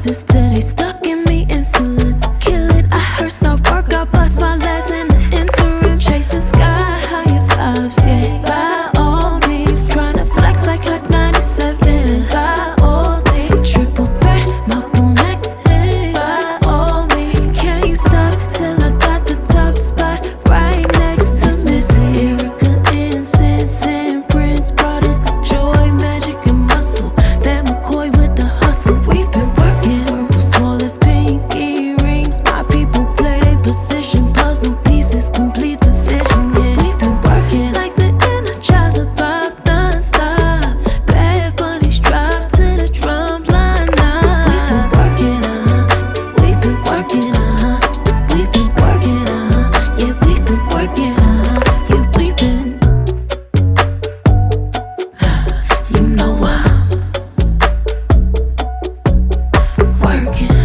verses till they stuck in me insulin. Kill it, I hearse, I work, I bust my last in the interim. Chasing sky, higher vibes, yeah. By all means, tryna flex like Hot 97. By all means, triple threat, Malcolm X. By all means, can't stop till I got the top spot right next to Missy Erica, Incense and Prince, product of joy, magic and muscle. Van McCoy with the hustle. We've been working circles, small as pinky rings. My people play their position, puzzle pieces complete the vision. Yeah, we've been working like the Energizer vibe non-stop. Bad bunnies drive to the drum line now. We've been working, we've been working, we've been working, yeah, we've been working, yeah, we've been. You know I'm working.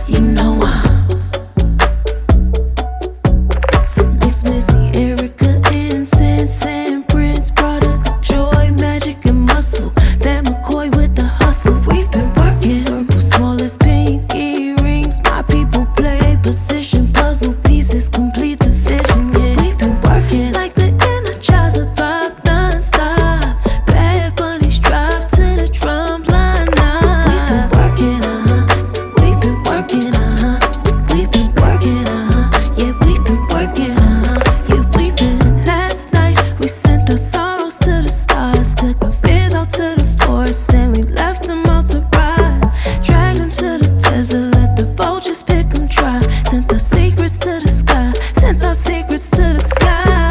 You know Mix Missy, Erica, Incense and Prince, product of joy, magic and muscle. Van McCoy with the hustle. We've been working circles, small as pinky rings. My people play their position, puzzle pieces complete the vision. Yeah, we've been working like the Energizer vibe non-stop. Bad bunnies drive to the drum line now. We've been working, we've been working, we've been working, yeah, we've been working, yeah, we've been. Last night we sent our sorrows to the stars, took our fears out to the forest, and we left them out to ride. Dragged them to the desert, let the vultures pick them dry. Sent our secrets to the sky, sent our secrets to the sky.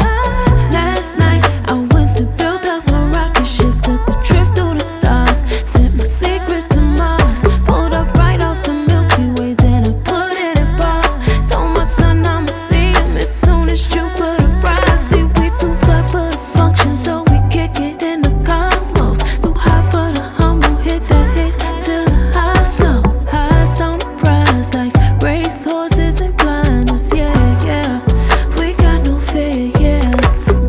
Last night I went to build up my rocket ship, took a trip through the stars, sent my secrets to Mars. Pulled up right off the Milky Way, then I put it in bar. Told my son I'ma see him as soon as Jupiter rise. See, we too fly for the function, so we kick it in the cosmos. Too high for the humble, hit that hit till the high slow. Highs on the prize like race horses and blinders, yeah, yeah. We got no fear, yeah.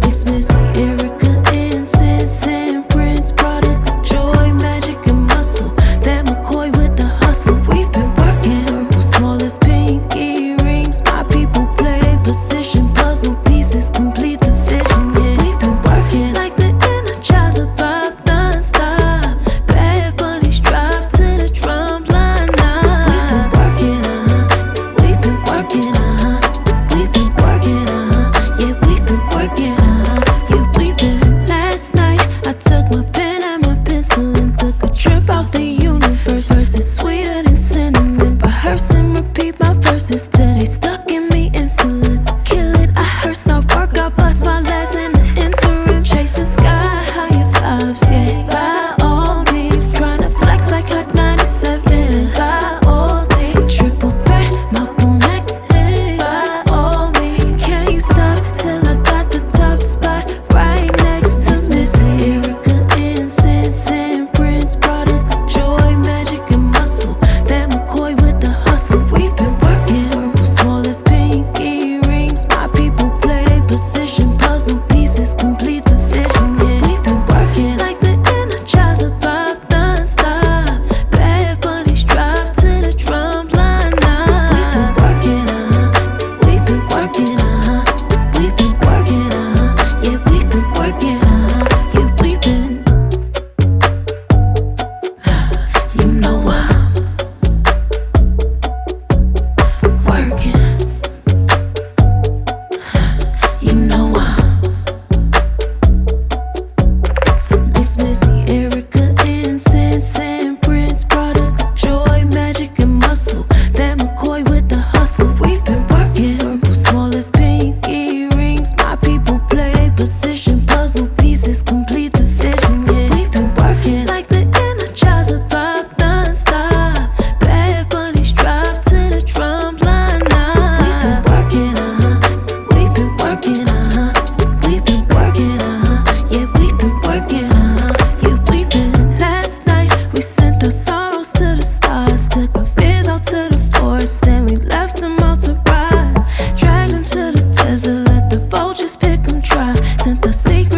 Mix Missy, Erica, Incense and Prince, product of joy, magic and muscle. Van McCoy with the hustle. We've been working circles, small as pinky rings. My people play their position, puzzle pieces complete the vision. Yeah, we've been working like the Energizer vibe non-stop. Bad bunnies drive to the drum line now. We've been working, we've been working, we've been working, yeah, we've been working, yeah, we've been. Last night I took my pen and my pencil and took a trip out the universe. Verses sweeter than cinnamon, rehearse and repeat my verses till they stuck in me insulin. Kill it, I hearse, I work, I bust my last in the interim. Chasing sky, higher vibes, yeah. By all means, tryna flex like Hot 97. By all means, triple threat, Malcolm X. By all means, can't stop till I got the top spot right next to Missy Erica, Incense and Prince, product of joy, magic and muscle. Van McCoy with the hustle. We've been working circles, small as pinky rings. My people play their position, puzzle pieces complete the vision. Yeah, we've been working like the Energizer vibe non-stop. Bad bunnies drive to the drum line now. We've been working, we've been working, yeah, we've been working, yeah, we've been. You know I'm working. You know Mix Missy, Erica, Incense and Prince, product of joy, magic and muscle. Van McCoy with the hustle. We've been working circles, small as pinky rings. My people play their position, puzzle pieces complete the vision. Yeah, we've been working like the Energizer vibe non-stop. Bad bunnies drive to the drum line now. We've been working, we've been working, yeah, we've been working, yeah, we've been. Last night we sent our sorrows to the stars, took our fears out to the forest, and we left them out to ride. Dragged them to the desert, let the vultures pick them dry. Sent our secrets